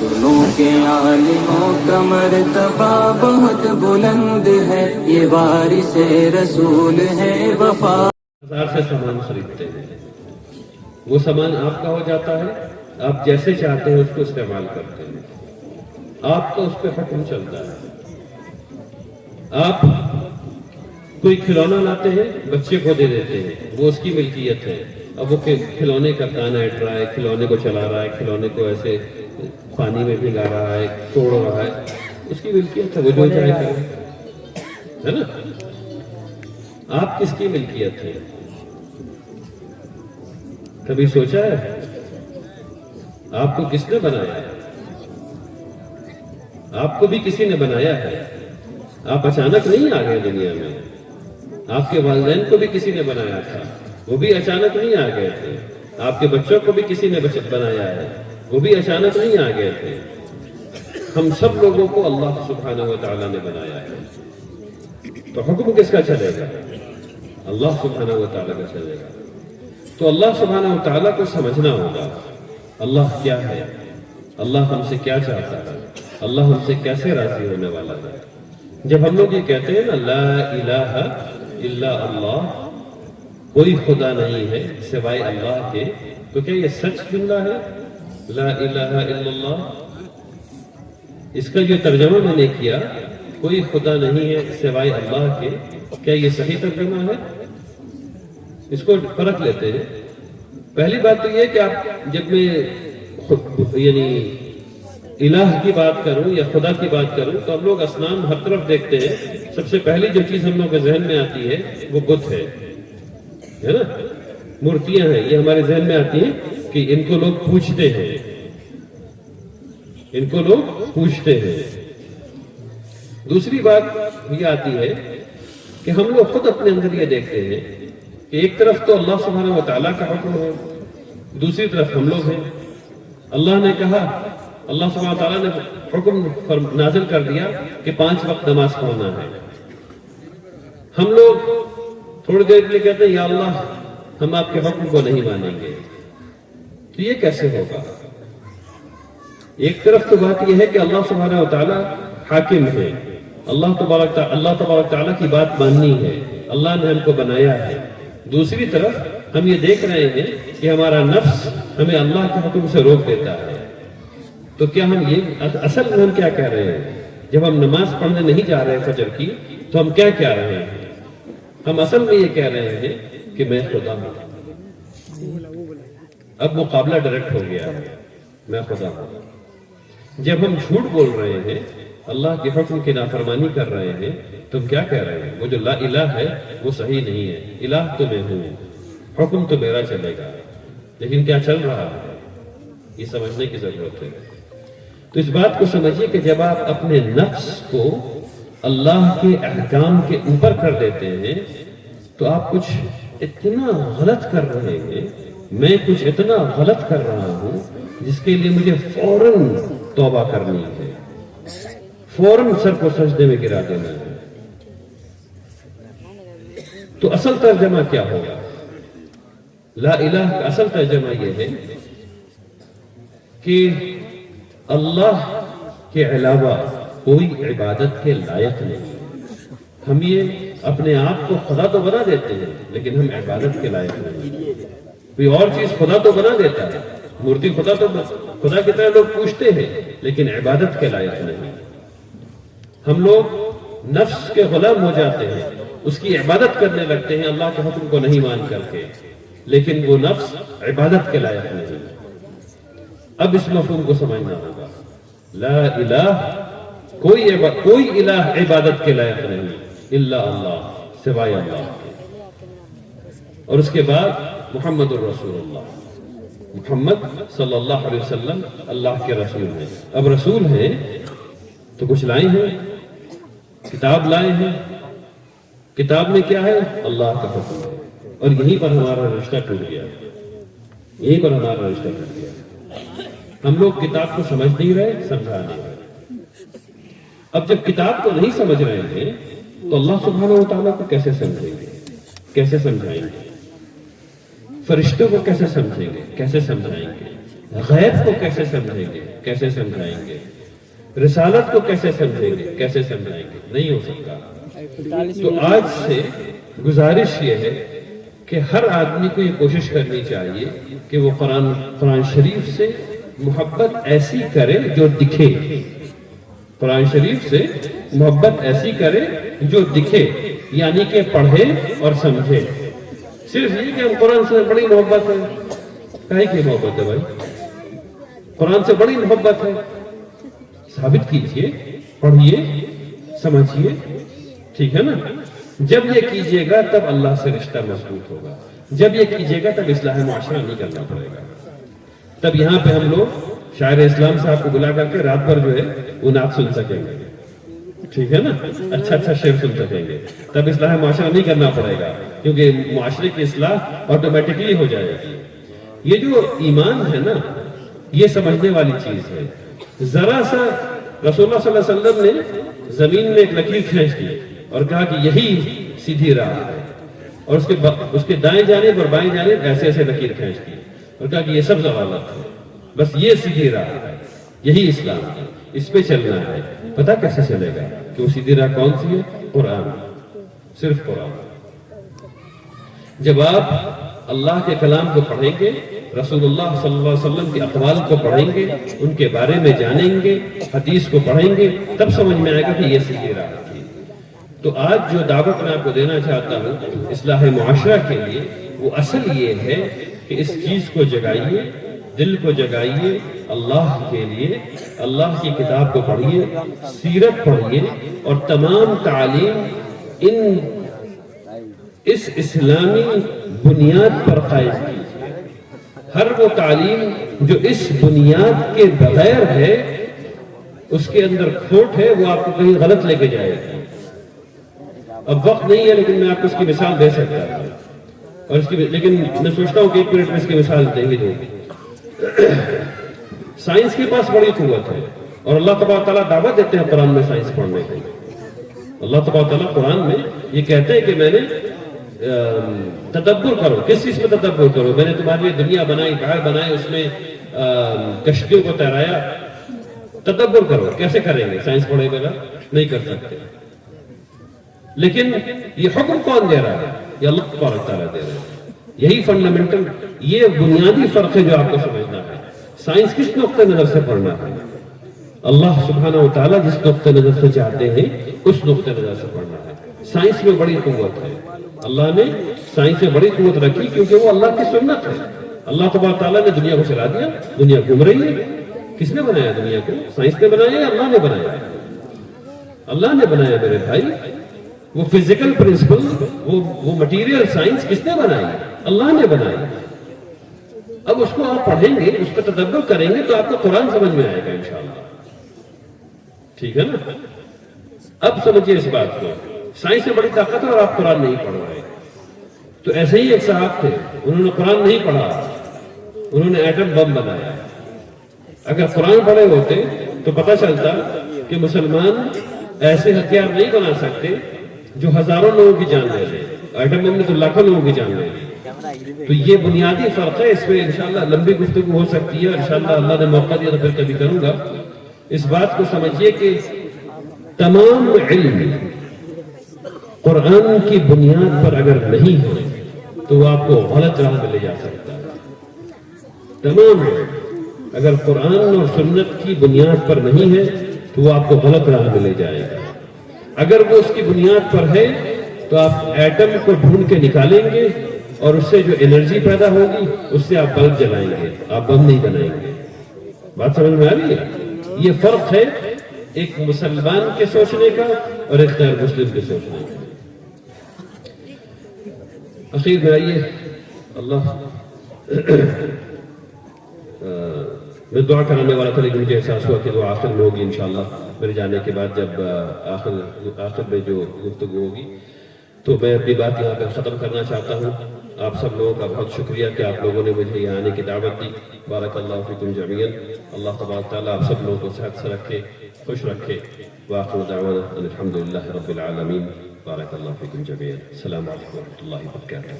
سنو کہ عالموں کا مرتبہ بہت بلند ہے، یہ وارث رسول ہے وفا۔ بازار سے سامان خریدتے ہیں، وہ سامان آپ کا ہو جاتا ہے، آپ جیسے چاہتے ہیں اس کو استعمال کرتے ہیں، آپ کا اس پہ حکم چلتا ہے۔ آپ کوئی کھلونا لاتے ہیں، بچے کو دے دیتے ہیں، وہ اس کی ملکیت ہے۔ اب وہ کھلونے کا کان ایٹ رہا ہے، کھلونے کو چلا رہا ہے، کھلونے کو ایسے پانی میں بھگا رہا ہے، توڑ رہا ہے، اس کی ملکیت ہے، وہ جو چاہے کرے، ہے نا؟ آپ کس کی ملکیت ہے؟ کبھی سوچا ہے آپ کو کس نے بنایا ہے؟ آپ کو بھی کسی نے بنایا ہے، آپ اچانک نہیں آ گئے دنیا میں۔ آپ کے والدین کو بھی کسی نے بنایا تھا، وہ بھی اچانک نہیں آ گئے تھے۔ آپ کے بچوں کو بھی کسی نے بنایا ہے، وہ بھی اچانک نہیں آ گئے تھے۔ ہم سب لوگوں کو اللہ سبحانہ و تعالیٰ نے بنایا ہے، تو حکم کس کا چلے گا؟ اللہ سبحانہ و تعالیٰ کا چلے گا۔ تو اللہ سبحانہ و تعالیٰ کو سمجھنا ہوگا، اللہ کیا ہے، اللہ ہم سے کیا چاہتا ہے، اللہ ہم سے کیسے راضی ہونے والا ہے۔ جب ہم لوگ یہ کہتے ہیں نا لا الہ الا اللہ، کوئی خدا نہیں ہے سوائے اللہ کے، تو کیا یہ سچ جملہ ہے؟ لا الہ الا اللہ، اس کا جو ترجمہ میں نے کیا کوئی خدا نہیں ہے سوائے اللہ کے، کیا یہ صحیح ترجمہ ہے؟ اس کو فرق لیتے ہیں۔ پہلی بات تو یہ کہ آپ جب میں یعنی الہ کی بات کروں یا خدا کی بات کروں تو ہم لوگ اصنام ہر طرف دیکھتے ہیں، سب سے پہلی جو چیز ہم لوگ کے ذہن میں آتی ہے وہ بت ہے نا، مورتیاں ہیں، یہ ہمارے ذہن میں آتی ہیں کہ ان کو لوگ پوجتے ہیں، ان کو لوگ پوجتے ہیں۔ دوسری بات یہ آتی ہے کہ ہم لوگ خود اپنے اندر یہ دیکھتے ہیں کہ ایک طرف تو اللہ سبحانہ و تعالیٰ کا حکم ہے، دوسری طرف ہم لوگ ہیں۔ اللہ نے کہا، اللہ سبحانہ و تعالیٰ نے حکم نازل کر دیا کہ 5 وقت نماز پڑھنا ہے۔ ہم لوگ تھوڑی دیر کے لیے کہتے ہیں یا اللہ ہم آپ کے حکم کو نہیں مانیں گے، تو یہ کیسے ہوگا؟ ایک طرف تو بات یہ ہے کہ اللہ سبحانہ و تعالیٰ حاکم ہے، اللہ تبارک تعالیٰ کی بات ماننی ہے، اللہ نے ہم کو بنایا ہے۔ دوسری طرف ہم یہ دیکھ رہے ہیں کہ ہمارا نفس ہمیں اللہ کے حکم سے روک دیتا ہے، تو کیا ہم یہ اصل میں ہم کیا کہہ رہے ہیں؟ جب ہم نماز پڑھنے نہیں جا رہے فجر کی تو ہم کیا کہہ رہے ہیں؟ ہم اصل میں یہ کہہ رہے ہیں کہ میں خدا ہوں۔ اب مقابلہ ڈائریکٹ ہو گیا ہے، میں خدا ہوں۔ جب ہم جھوٹ بول رہے ہیں، اللہ کے حکم کی نافرمانی کر رہے ہیں، تو ہم کیا کہہ رہے ہیں؟ وہ جو لا الہ ہے وہ صحیح نہیں ہے، الہ تو میں ہوں، حکم تو میرا چلے گا، لیکن کیا چل رہا ہے یہ سمجھنے کی ضرورت ہے۔ تو اس بات کو سمجھیے کہ جب آپ اپنے نفس کو اللہ کے احکام کے اوپر کر دیتے ہیں تو آپ کچھ اتنا غلط کر رہے ہیں، میں کچھ اتنا غلط کر رہا ہوں جس کے لیے مجھے فوراً توبہ کرنی ہے، فوراً سر کو سجدے میں گرا دینا ہے۔ تو اصل ترجمہ کیا ہوگا؟ لا الہ کا اصل ترجمہ یہ ہے کہ اللہ کے علاوہ کوئی عبادت کے لائق نہیں۔ ہم یہ اپنے آپ کو خدا تو بنا دیتے ہیں لیکن ہم عبادت کے لائق نہیں۔ کوئی اور چیز خدا تو بنا دیتا ہے، مورتی خدا کی طرح لوگ پوچھتے ہیں لیکن عبادت کے لائق نہیں۔ ہم لوگ نفس کے غلام ہو جاتے ہیں، اس کی عبادت کرنے لگتے ہیں اللہ کے حکم کو نہیں مان کر کے، لیکن وہ نفس عبادت کے لائق نہیں۔ اب اس مفہوم کو سمجھنا ہوگا، لا الہ، کوئی الہ عبادت کے لائق نہیں الا اللہ، سوائے اللہ کے۔ اور اس کے بعد محمد الرسول اللہ، محمد صلی اللہ علیہ وسلم اللہ کے رسول ہیں۔ اب رسول ہیں تو کچھ لائے ہیں، کتاب لائے ہیں، کتاب میں کیا ہے؟ اللہ کا حکم ہے، اور یہیں پر ہمارا رشتہ ٹوٹ گیا، یہیں پر ہمارا رشتہ ٹوٹ گیا۔ ہم لوگ کتاب کو سمجھ نہیں رہے، سمجھا نہیں رہے۔ اب جب کتاب کو نہیں سمجھ رہے ہیں تو اللہ سبحانہ و تعالیٰ کو کیسے سمجھیں گے، کیسے سمجھائیں گے؟ فرشتوں کو کیسے سمجھیں گے، کیسے سمجھائیں گے؟ غیب کو کیسے سمجھیں گے، کیسے سمجھائیں گے، رسالت کو کیسے سمجھیں گے، کیسے سمجھائیں گے، نہیں ہو سکتا۔ تو آج سے گزارش یہ ہے کہ ہر آدمی کو یہ کوشش کرنی چاہیے کہ وہ قرآن شریف سے محبت ایسی کرے جو دکھے، قرآن شریف سے محبت ایسی کرے جو دکھے، یعنی کہ پڑھے اور سمجھے۔ صرف یہ کہ ہم قرآن سے بڑی محبت ہے، کاہے کی محبت ہے بھائی؟ قرآن سے بڑی محبت ہے، ثابت کیجئے، پڑھیے، سمجھیے، ٹھیک ہے نا؟ جب یہ کیجئے گا تب اللہ سے رشتہ مضبوط ہوگا، جب یہ کیجئے گا تب اصلاح معاشرہ نہیں کرنا پڑے گا، تب یہاں پہ ہم لوگ شاعر اسلام صاحب کو بلا کر کے رات بھر جو ہے وہ نعت سن سکیں گے، ٹھیک ہے نا؟ اچھا شعر سن سکیں گے، تب اصلاح معاشرہ نہیں کرنا پڑے گا، کیونکہ معاشرے کی اصلاح آٹومیٹکلی ہو جائے گی۔ یہ جو ایمان ہے نا، یہ سمجھنے والی چیز ہے۔ ذرا سا رسول اللہ صلی اللہ علیہ وسلم نے زمین میں ایک لکیر کھینچ دی اور کہا کہ یہی سیدھی راہ ہے، اور اس کے دائیں جانب اور بائیں جانب ایسے ایسے لکیر کھینچ دی اور کہا کہ یہ سب ضلالت ہے، بس یہ سیدھی راہ ہے، یہی اسلام ہے، اس پہ چلنا ہے۔ پتہ کیسے چلے گا کہ وہ سیدھی راہ کون سی ہے؟ قرآن، صرف قرآن۔ جب آپ اللہ کے کلام کو پڑھیں گے، رسول اللہ صلی اللہ علیہ وسلم کے اقوال کو پڑھیں گے، ان کے بارے میں جانیں گے، حدیث کو پڑھیں گے، تب سمجھ میں آئے گا کہ یہ سیدھی راہ تھی۔ تو آج جو دعوت میں آپ کو دینا چاہتا ہوں اصلاح معاشرہ کے لیے، وہ اصل یہ ہے کہ اس چیز کو جگائیے، دل کو جگائیے، اللہ کے لیے اللہ کی کتاب کو پڑھیے، سیرت پڑھیے، اور تمام تعلیم اس اسلامی بنیاد پر قائم کیجیے۔ ہر وہ تعلیم جو اس بنیاد کے بغیر ہے، اس کے اندر کھوٹ ہے، وہ آپ کو کہیں غلط لے کے جائے گا۔ اب وقت نہیں ہے لیکن میں آپ کو اس کی مثال دے سکتا ہوں، اور لیکن میں سوچتا ہوں کہ 1 منٹ میں اس کی مثال دے ہی دوں۔ سائنس کے پاس بڑی قوت ہے، اور اللہ تبارک تعالیٰ دعوت دیتے ہیں قرآن میں سائنس پڑھنے کی۔ اللہ تبارک تعالیٰ قرآن میں یہ کہتے ہیں کہ میں نے تدبر کرو۔ کس چیز میں تدبر کرو؟ میں نے تمہارے لیے دنیا بنائی، بحر بنائے، اس میں کشتیوں کو تیرایا، تدبر کرو۔ کیسے کریں گے؟ سائنس پڑھے بغیر نہیں کر سکتے۔ لیکن یہ حکم کون دے رہا ہے؟ یہ اللہ تبارک تعالیٰ دے رہا ہے۔ یہی فنڈامنٹل، یہ بنیادی فرق ہے جو آپ کو سمجھنا ہے۔ سائنس کس نقطۂ نظر سے پڑھنا ہے؟ اللہ سبحانہ و تعالیٰ جس نقطۂ نظر سے چاہتے ہیں اس نقطۂ نظر سے پڑھنا ہے۔ سائنس میں بڑی قوت ہے، اللہ نے سائنس میں بڑی قوت رکھی کیونکہ وہ اللہ کی سنت ہے۔ اللہ تبارک تعالیٰ نے دنیا کو چلا دیا، دنیا گھوم رہی ہے۔ کس نے بنایا دنیا کو؟ سائنس نے بنایا یا اللہ نے بنایا؟ اللہ نے بنایا میرے بھائی۔ وہ فزیکل پرنسپل، وہ مٹیریل سائنس کس نے بنائی؟ اللہ نے بنائی۔ اب اس کو آپ پڑھیں گے، اس پر تدبر کریں گے تو آپ کو قرآن سمجھ میں آئے گا انشاءاللہ، ٹھیک ہے نا؟ اب سمجھیے اس بات کو، سائنس میں بڑی طاقت ہے اور آپ قرآن نہیں پڑھ رہے۔ تو ایسے ہی ایک صاحب تھے، انہوں نے قرآن نہیں پڑھا، انہوں نے ایٹم بم بنایا۔ اگر قرآن پڑھے ہوتے تو پتہ چلتا کہ مسلمان ایسے ہتھیار نہیں بنا سکتے جو ہزاروں لوگوں کی جان لے لیں۔ ایٹم بم نے تو لاکھوں لوگوں کی جان لے لی۔ تو یہ بنیادی فرق ہے، اس میں انشاءاللہ لمبی گفتگو ہو سکتی ہے، انشاءاللہ اللہ نے موقع دیا تو پھر کبھی کروں گا۔ اس بات کو سمجھیے کہ تمام علم قرآن کی بنیاد پر اگر نہیں ہو تو وہ آپ کو غلط راہ میں لے جا سکتا ہے۔ تمام علم اگر قرآن اور سنت کی بنیاد پر نہیں ہے تو وہ آپ کو غلط راہ میں لے جائے گا۔ اگر وہ اس کی بنیاد پر ہے تو آپ ایٹم کو ڈھونڈ کے نکالیں گے، اور اس سے جو انرجی پیدا ہوگی اس سے آپ بلب جلائیں گے، آپ بم نہیں بنائیں گے۔ بات سمجھ میں آ رہی ہے؟ یہ فرق ہے ایک مسلمان کے سوچنے کا اور ایک غیر مسلم کے سوچنے کا۔ اخیر میں آئیے، اللہ میں دعا کرانے والا تھا لیکن مجھے احساس ہوا کہ دعا آخر میں ہوگی انشاءاللہ، میرے جانے کے بعد جب آخر میں جو گفتگو ہوگی۔ تو میں اپنی بات یہاں پہ ختم کرنا چاہتا ہوں۔ آپ سب لوگوں کا بہت شکریہ کہ آپ لوگوں نے مجھے یہاں آنے کی دعوت دی۔ بارک اللہ فیکم جمیعا۔ اللہ تبارک تعالیٰ آپ سب لوگوں کو صحت سے رکھے، خوش رکھے۔ وآخر دعوانا ان الحمد للہ رب العالمین۔ بارک اللہ فیکم جمیعا۔ السلام علیکم ورحمۃ اللہ وبرکاتہ۔